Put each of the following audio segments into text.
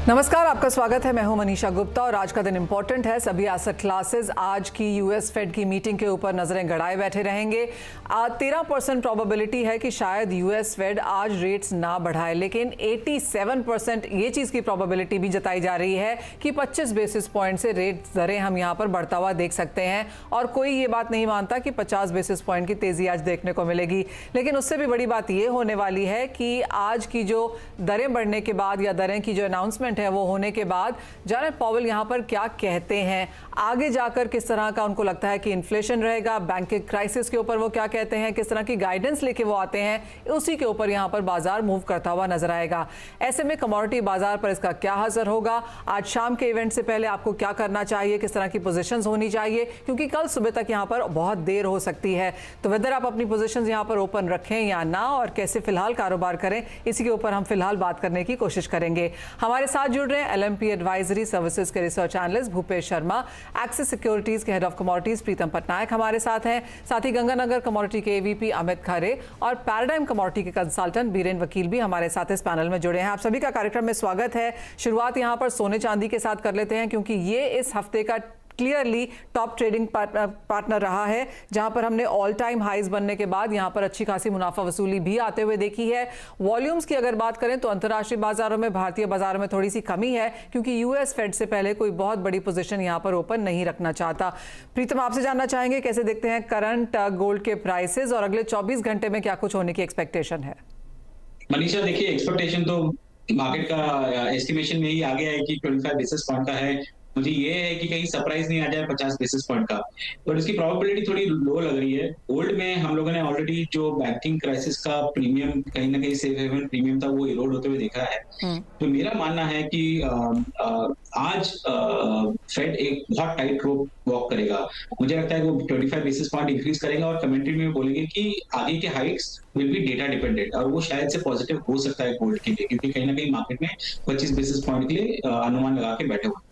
नमस्कार, आपका स्वागत है। मैं हूं मनीषा गुप्ता और आज का दिन इंपॉर्टेंट है। सभी एसेट क्लासेस आज की यूएस फेड की मीटिंग के ऊपर नजरें गड़ाए बैठे रहेंगे। 13% प्रोबेबिलिटी है कि शायद यूएस फेड आज रेट्स ना बढ़ाए, लेकिन 87% ये चीज़ की प्रोबेबिलिटी भी जताई जा रही है कि 25 बेसिस पॉइंट से रेट दरें हम यहाँ पर बढ़ता हुआ देख सकते हैं। और कोई ये बात नहीं मानता कि 50 बेसिस पॉइंट की तेज़ी आज देखने को मिलेगी, लेकिन उससे भी बड़ी बात ये होने वाली है कि आज की जो दरें बढ़ने के बाद या दरें की जो अनाउंसमेंट है वो होने के बाद जैनेट पॉवेल यहां पर क्या कहते हैं, आगे जाकर किस तरह का उनको लगता है कि इन्फ्लेशन रहेगा, बैंकिंग क्राइसिस के ऊपर वो क्या कहते हैं, किस तरह की गाइडेंस लेके वो आते हैं, उसी के ऊपर यहां पर बाजार मूव करता हुआ नजर आएगा। ऐसे में कमोडिटी बाजार पर इसका क्या असर होगा, आज शाम के इवेंट से पहले आपको क्या करना चाहिए, किस तरह की पोजीशंस होनी चाहिए, क्योंकि कल सुबह तक यहां पर बहुत देर हो सकती है। तो वेदर आप अपनी पोजीशंस यहां पर ओपन रखें या ना, और कैसे फिलहाल कारोबार करें, इसी के ऊपर हम फिलहाल बात करने की कोशिश करेंगे। हमारे साथ जुड़ रहे हैं एलएमपी एडवाइजरी सर्विसेज के research analyst Bhupesh Sharma, axis securities के हेड ऑफ कमोडिटीज प्रीतम पटनायक हमारे साथ हैं, साथ ही गंगानगर कमोडिटी के एवीपी अमित खरे और पैराडाइम कमोडिटी के कंसल्टेंट बीरेन वकील भी हमारे साथ इस पैनल में जुड़े हैं। आप सभी का कार्यक्रम में स्वागत है। शुरुआत यहां पर सोने चांदी के साथ कर लेते हैं, क्योंकि ये इस हफ्ते का क्लियरली टॉप ट्रेडिंग पार्टनर रहा है, जहां पर हमने ऑल टाइम हाइज बनने के बाद यहां पर अच्छी खासी मुनाफा वसूली भी आते हुए देखी है। वॉल्यूम्स की अगर बात करें तो अंतर्राष्ट्रीय बाजारों में, भारतीय बाजारों में थोड़ी सी कमी है, क्योंकि यूएस फेड से पहले कोई बहुत बड़ी पोजीशन यहां पर ओपन नहीं रखना चाहता। प्रीतम, आपसे जानना चाहेंगे कैसे देखते हैं करंट गोल्ड के प्राइसेस और अगले 24 घंटे में क्या कुछ होने की एक्सपेक्टेशन है? मनीषा, देखिए, एक्सपेक्टेशन तो मार्केट का एस्टिमेशन में ही आ गया है कि 25 बेसिस पॉइंट का है। मुझे ये है कि कहीं सरप्राइज नहीं आ जाए 50 बेसिस पॉइंट का, बट इसकी प्रोबेबिलिटी थोड़ी लो लग रही है। गोल्ड में हम लोगों ने ऑलरेडी जो बैंकिंग क्राइसिस का प्रीमियम, कहीं ना कहीं सेफ हेवन प्रीमियम था, वो इरोड होते हुए देखा है। तो मेरा मानना है कि आज फेड एक बहुत टाइट रोप वॉक करेगा। मुझे लगता है कि वो 25 बेसिस पॉइंट इंक्रीज करेगा और कमेंट्री में बोलेंगे कि आगे के Heights will be data dependent, और वो शायद से पॉजिटिव हो सकता है गोल्ड के लिए, क्योंकि कहीं ना कहीं मार्केट में 25 बेसिस पॉइंट के लिए अनुमान लगा के बैठे हुए।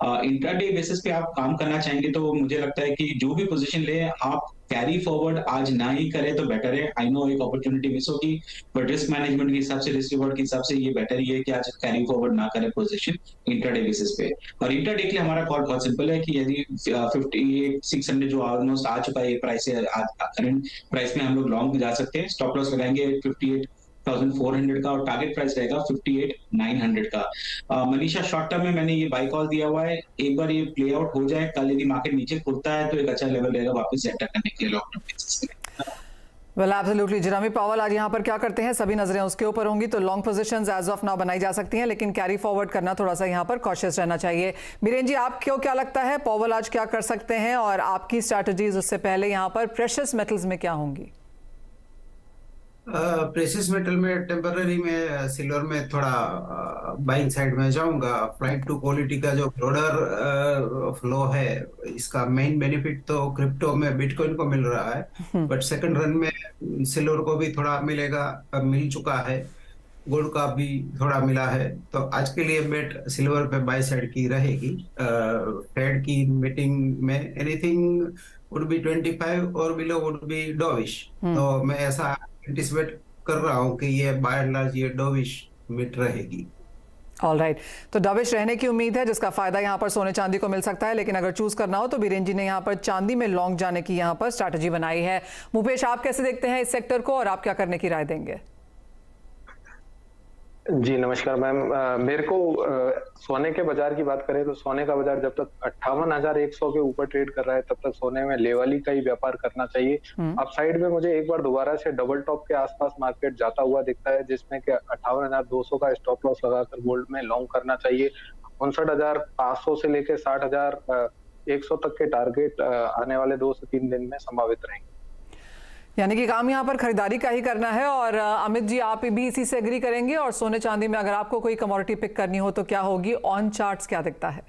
इंट्राडे बेसिस पे आप काम करना चाहेंगे तो मुझे लगता है कि जो भी पोजीशन ले आप कैरी फॉरवर्ड आज ना ही करें तो बेटर है। आई नो एक अपॉर्चुनिटी मिस होगी, बट रिस्क मैनेजमेंट के हिसाब से, रिस्क रिवॉर्ड के हिसाब से ये बेटर ही है कि आज कैरी फॉरवर्ड ना करें पोजीशन इंट्राडे बेसिस पे। और इंट्राडे के लिए हमारा कॉल बहुत सिंपल है कि यदि 58,600 जो ऑलमोस्ट आ चुका है, ये प्राइस है, आज करंट प्राइस में हम लोग लॉन्ग जा सकते हैं। स्टॉप लॉस लगाएंगे 58,400 का और टारगेट प्राइस रहेगा 58,900 का। मनीषा, शॉर्ट टर्म में मैंने ये बाई कॉल दिया हुआ है। एक बार ये प्ले आउट हो जाए, कल यदि मार्केट नीचे खुलता है तो एक अच्छा लेवल रहेगा वापस एंटर करने के लिए लॉन्ग टर्म बेसिस पे। वेल एब्सोल्युटली, जेरेमी पावेल आज यहाँ पर क्या करते हैं, सभी नजरें उसके ऊपर होंगी। तो long positions as of now बनाई जा सकती हैं, लेकिन कैरी फॉरवर्ड करना थोड़ा सा यहाँ पर कॉशियस रहना चाहिए। बीरेन जी, आपको क्या लगता है पावेल आज क्या कर सकते हैं, और आपकी स्ट्रैटेजीज उससे पहले यहाँ पर प्रेशियस मेटल्स में क्या होंगी? प्रेशियस मेटल में टेम्पररी में सिल्वर में थोड़ा बाइंग साइड में जाऊंगा। फ्लाइट टू क्वालिटी का जो ब्रॉडर फ्लो है, इसका मेन बेनिफिट तो क्रिप्टो में बिटकॉइन को मिल रहा है, बट सेकंड रन में सिल्वर को भी थोड़ा मिलेगा, मिल चुका है। गोल्ड का भी थोड़ा मिला है। तो आज के लिए बेट सिल्वर पे बाय साइड की रहेगी। फेड की मीटिंग में एनीथिंग वुड बी 25 और बिलो वुड बी डोविश। तो मैं ऐसा एंटिसिपेट कर रहा हूं कि ये बाय एंड लार्ज ये डोविश मीट रहेगी। ऑलराइट, तो डविश रहने की उम्मीद है, जिसका फायदा यहाँ पर सोने चांदी को मिल सकता है। लेकिन अगर चूज करना हो तो बीरेन जी ने यहाँ पर चांदी में लॉन्ग जाने की यहाँ पर स्ट्रैटेजी बनाई है। भूपेश, आप कैसे देखते हैं इस सेक्टर को, और आप क्या करने की राय देंगे? जी नमस्कार मैम। मेरे को सोने के बाजार की बात करें तो सोने का बाजार जब तक 58,100 के ऊपर ट्रेड कर रहा है, तब तक सोने में लेवली का ही व्यापार करना चाहिए। अब साइड में मुझे एक बार दोबारा से डबल टॉप के आसपास मार्केट जाता हुआ दिखता है, जिसमें कि 58,200 का स्टॉप लॉस लगाकर गोल्ड में लॉन्ग करना चाहिए। 59,500 से लेकर 60,100 तक के टारगेट आने वाले 2 से 3 दिन में संभावित रहेंगे। यानी कि काम यहाँ पर खरीदारी का ही करना है। और अमित जी, आप भी इसी से एग्री करेंगे? और सोने चांदी में अगर आपको कोई कमोडिटी पिक करनी हो तो क्या होगी? ऑन चार्ट्स क्या दिखता है?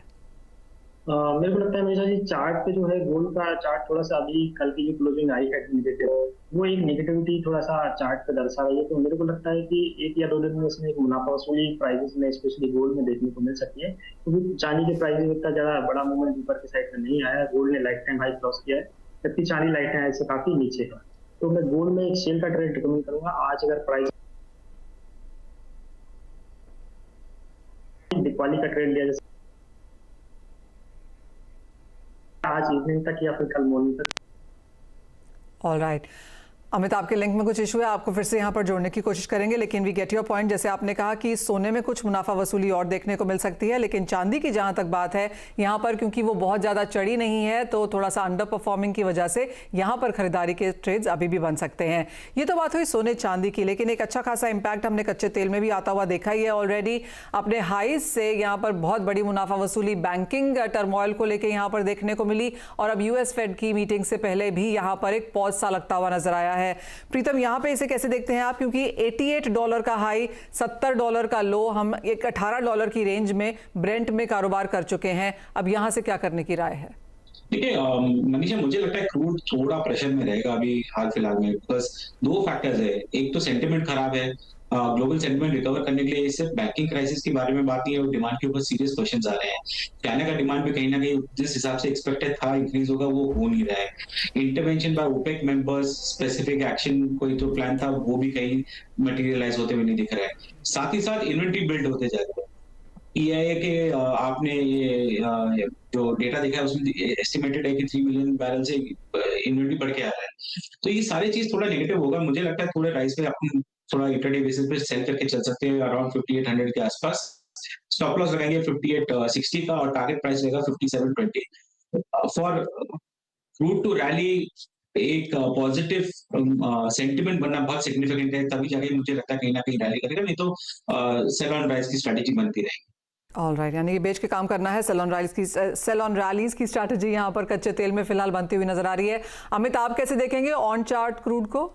मेरे को लगता है हमेशा जी, चार्ट पे जो है गोल्ड का चार्ट थोड़ा सा अभी कल की जो क्लोजिंग आई है नेगेटिव, वो एक नेगेटिविटी थोड़ा सा चार्ट पे दर्शा रही है। तो मेरे को लगता है कि 1 या 2 दिन में इसमें एक मुनाफा वसूली प्राइसेस में स्पेशली गोल्ड में देखने को मिल सकती है, क्योंकि चांदी के प्राइस इतना ज्यादा बड़ा मूवमेंट ऊपर की साइड में नहीं आया है। गोल्ड ने लाइफ टाइम हाई क्रॉस किया है, जबकि चांदी लाइफ टाइम हाई से काफी नीचे है। तो मैं गोल्ड में एक सेल का ट्रेड रिकमेंड करूंगा। आज अगर प्राइस एक दिवाली का ट्रेड लिया जैसे आज इवनिंग तक या फिर कल मॉर्निंग तक। ऑल राइट अमित, आपके लिंक में कुछ इशू है, आपको फिर से यहाँ पर जोड़ने की कोशिश करेंगे, लेकिन वी गेट योर पॉइंट। जैसे आपने कहा कि सोने में कुछ मुनाफा वसूली और देखने को मिल सकती है, लेकिन चांदी की जहाँ तक बात है, यहाँ पर क्योंकि वो बहुत ज़्यादा चढ़ी नहीं है तो थोड़ा सा अंडर परफॉर्मिंग की वजह से यहाँ पर खरीदारी के ट्रेड्स अभी भी बन सकते हैं। ये तो बात हुई सोने चांदी की, लेकिन एक अच्छा खासा इंपैक्ट हमने कच्चे तेल में भी आता हुआ देखा ही है ऑलरेडी। अपने हाइज से यहाँ पर बहुत बड़ी मुनाफा वसूली बैंकिंग टर्मोइल को लेकर यहाँ पर देखने को मिली, और अब यूएस फेड की मीटिंग से पहले भी यहाँ पर एक पॉज सा लगता हुआ नजर आया है। प्रीतम, यहाँ पे इसे कैसे देखते हैं आप, क्योंकि $88 का हाई, $70 का लो, हम एक $18 की रेंज में ब्रेंट में कारोबार कर चुके हैं। अब यहाँ से क्या करने की राय है? देखिए मनीषा, मुझे लगता है क्रूड थोड़ा प्रेशर में रहेगा अभी हाल फिलहाल में, बिकॉज दो फैक्टर्स है। एक तो सेंटिमेंट खराब है, ग्लोबल सेंटिमेंट रिकवर करने के लिए सिर्फ बैंकिंग क्राइसिस के बारे में बात नहीं है, और डिमांड के ऊपर सीरियस क्वेश्चंस आ रहे हैं। चाइना का डिमांड भी कहीं ना कहीं जिस हिसाब से एक्सपेक्टेड था इंक्रीज होगा वो हो नहीं रहा है। Intervention by OPEC members, specific action कोई तो प्लान था वो भी कहीं मटेरियलाइज होते हुए नहीं दिख रहा है। साथ ही साथ इन्वेंट्री बिल्ड होते जा रहे हैं। EIA के आपने ये जो डेटा देखा है उसमें एस्टिमेटेड है कि 3 मिलियन बैरल से इन्वेंट्री बढ़ के आ रहा है। तो ये सारी चीज थोड़ा नेगेटिव होगा। मुझे लगता है थोड़े राइस पे अपन थोड़ा इंट्राडे बेसिस पे सेल करके चल सकते हैं अराउंड 5800 के आसपास। स्टॉप लॉस लगाएंगे 5860 का, और टारगेट प्राइस रहेगा 5720 फॉर क्रूड टू रैली। एक पॉजिटिव सेंटिमेंट बनना बहुत सिग्निफिकेंट है, तभी जाके मुझे लगता है कहीं ना कहीं रैली करेगा, नहीं तो सेल ऑन राइज की स्ट्रेटेजी बनती रहेगी। ऑल राइट, यानी कि बेच के काम करना है। सेल ऑन रैलीज की स्ट्रैटेजी यहाँ पर कच्चे तेल में फिलहाल बनती हुई नजर आ रही है। अमित, आप कैसे देखेंगे ऑन चार्ट क्रूड को?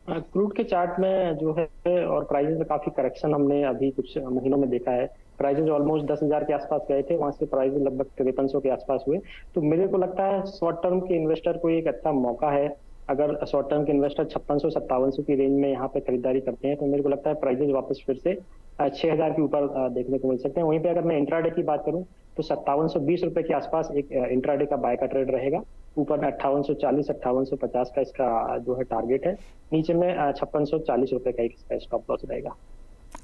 क्रूड के चार्ट में जो है और प्राइसेस में काफी करेक्शन हमने अभी कुछ महीनों में देखा है। प्राइसेस ऑलमोस्ट 10,000 के आसपास गए थे, वहां से प्राइसेस लगभग 5300 के आसपास हुए। तो मेरे को लगता है शॉर्ट टर्म के इन्वेस्टर को एक अच्छा मौका है। अगर शॉर्ट टर्म के इन्वेस्टर 5600-5700 की रेंज में यहाँ पे खरीदारी करते हैं तो मेरे को लगता है प्राइसेस वापस फिर से 6000 के ऊपर देखने को मिल सकते हैं। वहीं पे अगर मैं इंट्राडे की बात करूं तो 5720 रुपए के आसपास एक इंट्राडे का बाय का ट्रेड रहेगा। ऊपर में 5840-5850 का इसका जो है टारगेट है, नीचे में 5640 रुपए का इसका स्टॉप लॉस रहेगा।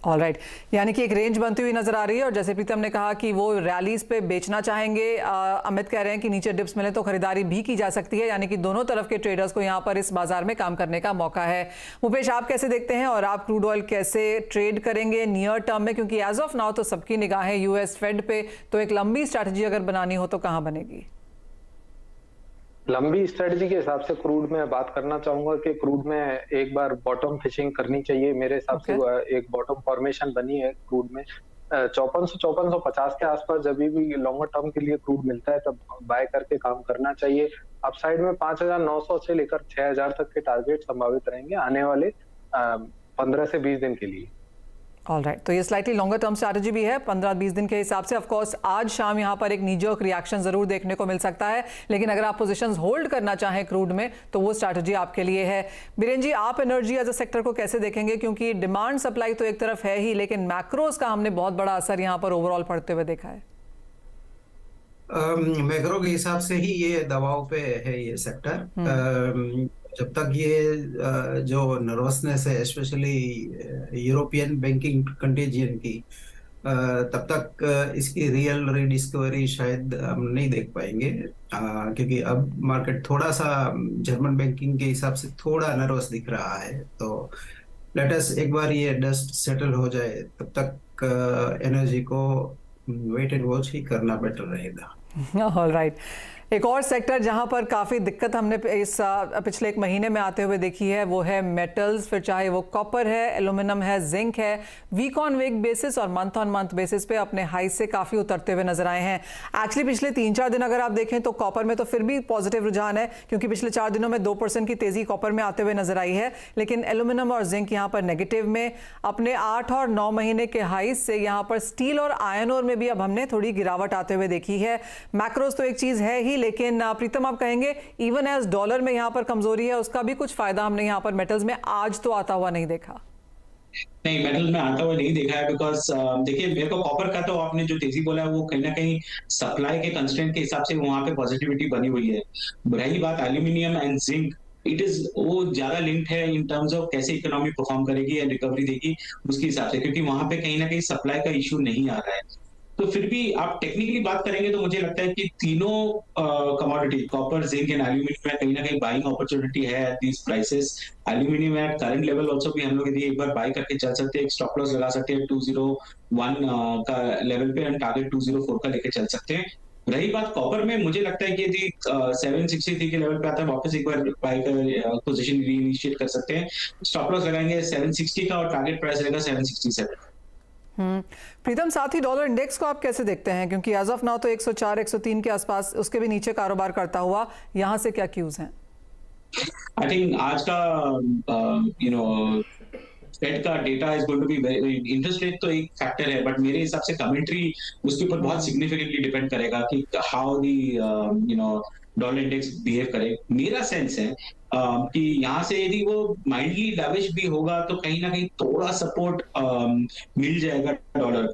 ऑल राइट, यानी कि एक रेंज बनती हुई नजर आ रही है, और जैसे प्रीतम ने कहा कि वो रैलीज पे बेचना चाहेंगे। अमित कह रहे हैं कि नीचे डिप्स मिले तो खरीदारी भी की जा सकती है, यानी कि दोनों तरफ के ट्रेडर्स को यहाँ पर इस बाजार में काम करने का मौका है। मुपेश, आप कैसे देखते हैं, और आप क्रूड ऑयल कैसे ट्रेड करेंगे नियर टर्म में, क्योंकि एज ऑफ नाउ तो सबकी निगाहें यूएस फेड पे, तो एक लंबी स्ट्रैटेजी अगर बनानी हो तो कहाँ बनेगी? लंबी स्ट्रेटजी के हिसाब से क्रूड में बात करना चाहूंगा कि क्रूड में एक बार बॉटम फिशिंग करनी चाहिए। मेरे हिसाब से एक बॉटम फॉर्मेशन बनी है क्रूड में 5450 के आसपास। जब भी लॉन्गर टर्म के लिए क्रूड मिलता है तब बाय करके काम करना चाहिए। अपसाइड में 5900 से लेकर 6000 तक के टारगेट संभावित रहेंगे आने वाले 15 से 20 दिन के लिए। ऑल राइट, तो ये स्लाइटली लॉन्गर टर्म स्ट्रैटेजी भी है 15-20 दिन के हिसाब से। ऑफ कोर्स आज शाम यहाँ पर एक नीजर्क रिएक्शन जरूर देखने को मिल सकता है, लेकिन अगर आप पोजीशंस होल्ड करना चाहें क्रूड में तो वो स्ट्रैटेजी आपके लिए है। बीरेन जी, आप एनर्जी एज अ सेक्टर को कैसे देखेंगे, क्योंकि डिमांड सप्लाई तो एक तरफ है ही, लेकिन मैक्रोज का हमने बहुत बड़ा असर यहाँ पर ओवरऑल पड़ते हुए देखा है। मैक्रो के हिसाब से ही ये दबाव पे है ये सेक्टर। जब तक ये जो नर्वसनेस है स्पेशली यूरोपियन बैंकिंग कंटेजियन की, तब तक इसकी रियल रिडिस्कवरी शायद हम नहीं देख पाएंगे, क्योंकि अब मार्केट थोड़ा सा जर्मन बैंकिंग के हिसाब से थोड़ा नर्वस दिख रहा है। तो लेट अस एक बार ये डस्ट सेटल हो जाए, तब तक एनर्जी को वेट एंड वॉच ही करना बेटर रहेगा। ऑल राइट, एक और सेक्टर जहां पर काफ़ी दिक्कत हमने इस पिछले एक महीने में आते हुए देखी है वो है मेटल्स, फिर चाहे वो कॉपर है, एल्यूमिनियम है, जिंक है। वीक ऑन वीक बेसिस और मंथ ऑन मंथ बेसिस पे अपने हाई से काफ़ी उतरते हुए नजर आए हैं। एक्चुअली पिछले 3-4 दिन अगर आप देखें तो कॉपर में तो फिर भी पॉजिटिव रुझान है, क्योंकि पिछले 4 दिनों में 2% की तेज़ी कॉपर में आते हुए नजर आई है, लेकिन एल्यूमिनियम और जिंक यहाँ पर नेगेटिव में। अपने 8 और 9 महीने के हाई से यहाँ पर स्टील और आयरन ओर में भी अब हमने थोड़ी गिरावट आते हुए देखी है। मैक्रोज तो एक चीज़ है ही, लेकिन प्रीतम आप कहेंगे इवन एज डॉलर में यहाँ पर कमजोरी है, उसका भी कुछ फायदा हमने यहाँ पर मेटल्स में आज तो आता हुआ नहीं देखा। नहीं, मेटल में आता हुआ नहीं देखा है, बिकॉज देखिए मेरे को कॉपर का तो आपने जो तेजी बोला है वो कहीं ना कहीं सप्लाई के कंस्ट्रेंट के हिसाब से वहां पे पॉजिटिविटी बनी हुई है। रही बात aluminium and zinc, it is वो ज्यादा लिंक्ड है इन टर्म्स ऑफ कैसे इकोनॉमी परफॉर्म करेगी या रिकवरी देगी उसके हिसाब से, क्योंकि वहां पे कहीं ना कहीं सप्लाई का इशू नहीं आ रहा है। तो फिर भी आप टेक्निकली बात करेंगे तो मुझे लगता है कि तीनों commodity copper, zinc and aluminium में कहीं ना कहीं बाइंग अपॉर्चुनिटी है at these prices. Aluminium at current level also भी हम लोग यदि एक बार बाय करके चल सकते हैं, एक स्टॉप लॉस लगा सकते हैं 201 का लेवल पे एंड टारगेट 204 का लेके चल सकते हैं। रही बात कॉपर में, मुझे लगता है कि यदि 763 के लेवल पे आता है वापस एक बार बाय का पोजीशन रीइनिशिएट कर सकते हैं। स्टॉप लॉस लगाएंगे 760 का और टारगेट प्राइस रहेगा 767। प्रीतम, साथ ही डॉलर इंडेक्स को आप कैसे देखते हैं, क्योंकि एज ऑफ नाउ तो 104 103 के आसपास, उसके भी नीचे कारोबार करता हुआ, यहां से क्या क्यूज हैं? आई थिंक आज का फेड का data is going to be very, interest rate तो एक फैक्टर है बट मेरे हिसाब से कमेंट्री उसके ऊपर बहुत सिग्निफिकेंटली डिपेंड करेगा कि how the dollar index behave करे। मेरा सेंस है कि यहाँ से यदि वो माइल्डली डविश भी होगा तो कहीं ना कहीं थोड़ा सपोर्ट मिल जाएगा डॉलर,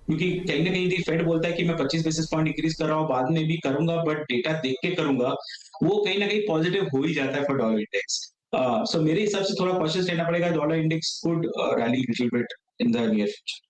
क्योंकि कहीं ना कहीं फेड बोलता है कि मैं 25 बेसिस पॉइंट इंक्रीज कर रहा हूँ, बाद में भी करूंगा बट डेटा देख के करूंगा, वो कहीं ना कहीं पॉजिटिव हो ही जाता है फॉर डॉलर इंडेक्स। सो मेरे हिसाब से थोड़ा कॉशियस रहना पड़ेगा। Dollar index could rally little bit in the near future.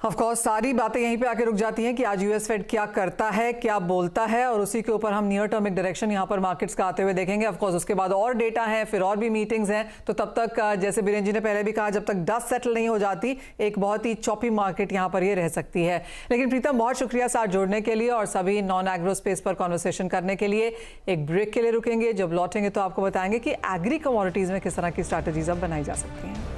Of course सारी बातें यहीं पे आके रुक जाती हैं कि आज यूएस फेड क्या करता है, क्या बोलता है, और उसी के ऊपर हम नियर टर्म एक डायरेक्शन यहाँ पर मार्केट्स का आते हुए देखेंगे। ऑफ कोर्स उसके बाद और डेटा है, फिर और भी मीटिंग्स हैं, तो तब तक जैसे बीरेन जी ने पहले भी कहा, जब तक डस्ट सेटल नहीं हो जाती एक बहुत ही चॉपी मार्केट यहाँ पर ये रह सकती है। लेकिन प्रीतम, बहुत शुक्रिया साथ जोड़ने के लिए और सभी नॉन एग्रो स्पेस पर कॉन्वर्सेशन करने के लिए। एक ब्रेक के लिए रुकेंगे, जब लौटेंगे तो आपको बताएंगे कि एग्री कमोडिटीज में किस तरह की स्ट्रैटेजीज अब बनाई जा सकती हैं।